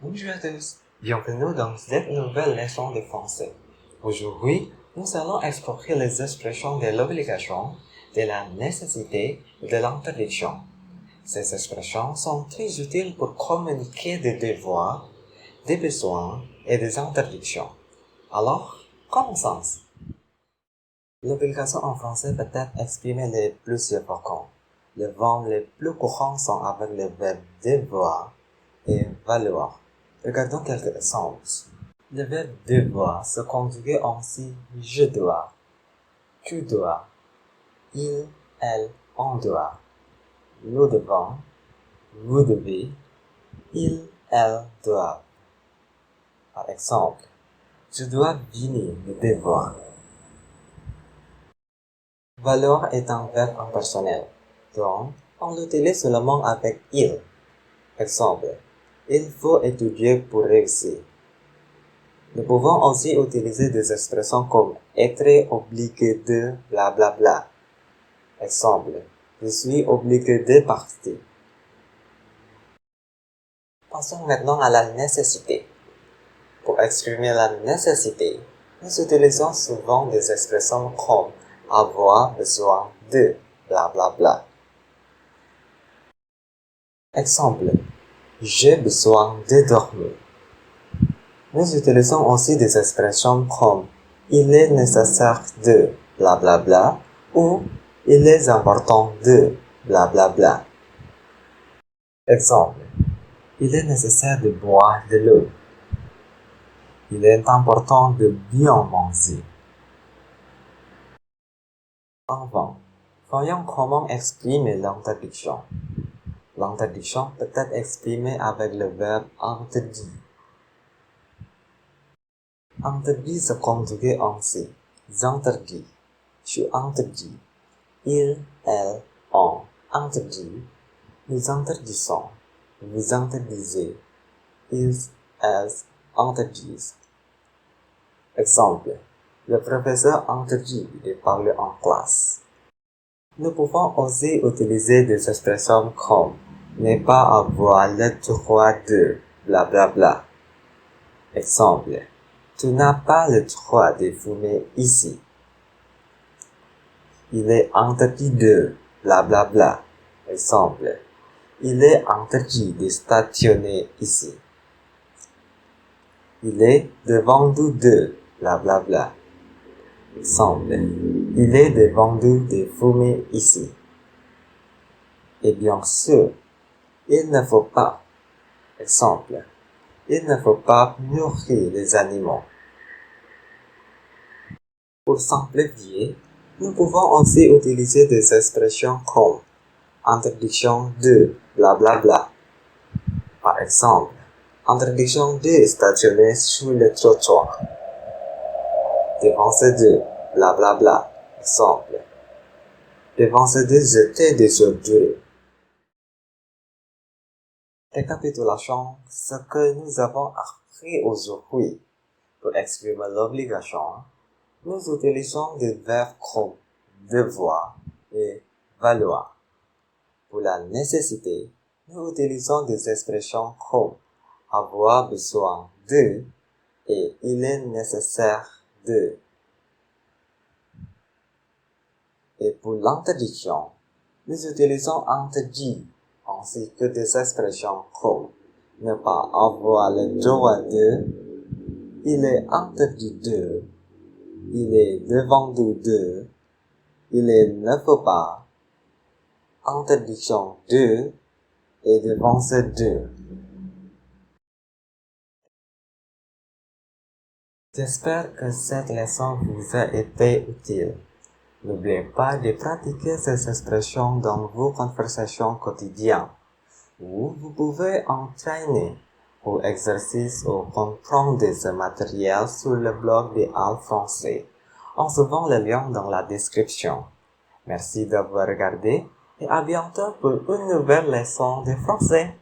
Bonjour à tous, bienvenue dans cette nouvelle leçon de français. Aujourd'hui, nous allons explorer les expressions de l'obligation, de la nécessité et de l'interdiction. Ces expressions sont très utiles pour communiquer des devoirs, des besoins et des interdictions. Alors, commençons. L'obligation en français peut être exprimée de plusieurs façons. Les verbes les plus courants sont avec le verbe devoir et valoir. Regardons quelques exemples. Le verbe devoir se conjugue ainsi je dois, tu dois, il, elle, on doit. Nous devons, vous devez, il, elle doivent. Par exemple, je dois venir le devoir. Valoir est un verbe impersonnel, donc on l'utilise seulement avec il. Exemple, il faut étudier pour réussir. Nous pouvons aussi utiliser des expressions comme être obligé de blablabla. Bla bla. Exemple, je suis obligé de partir. Passons maintenant à la nécessité. Pour exprimer la nécessité, nous utilisons souvent des expressions comme avoir besoin de blablabla. Bla bla. Exemple, j'ai besoin de dormir. Nous utilisons aussi des expressions comme il est nécessaire de blablabla bla, ou il est important de blablabla. Bla. Exemple, il est nécessaire de boire de l'eau. Il est important de bien manger. Enfin, voyons comment exprimer l'interdiction. L'interdiction peut être exprimée avec le verbe interdit. Interdit se conjugue ainsi. J'interdis, tu interdis, il, elle, on interdit, nous interdisons, vous interdisez, ils, elles interdisent. Exemple, le professeur interdit de parler en classe. Nous pouvons aussi utiliser des expressions comme ne pas avoir le droit de blablabla. Bla. Exemple, tu n'as pas le droit de fumer ici. Il est interdit de blablabla. Bla. Exemple, il est interdit de stationner ici. Il est défendu de blablabla. Bla. Exemple, il est défendu de fumer ici. Et bien sûr, il ne faut pas. Exemple, il ne faut pas nourrir les animaux. Pour simplifier, nous pouvons aussi utiliser des expressions comme interdiction de blablabla. Bla. Par exemple, interdiction de stationner sur le trottoir. Défense de blablabla. Bla. Exemple, défense de jeter des ordures. Récapitulation, ce que nous avons appris aujourd'hui. Pour exprimer l'obligation, nous utilisons des verbes comme devoir et valoir. Pour la nécessité, nous utilisons des expressions comme avoir besoin de et il est nécessaire de. Et pour l'interdiction, nous utilisons interdit ainsi que des expressions comme ne pas avoir le droit de, il est interdit de, il est défendu de, il est ne faut pas, interdiction de et défense de. J'espère que cette leçon vous a été utile. N'oubliez pas de pratiquer ces expressions dans vos conversations quotidiennes, où vous pouvez entraîner ou exercices ou comprendre ce matériel sur le blog de Al Français, en suivant le lien dans la description. Merci d'avoir regardé et à bientôt pour une nouvelle leçon de français.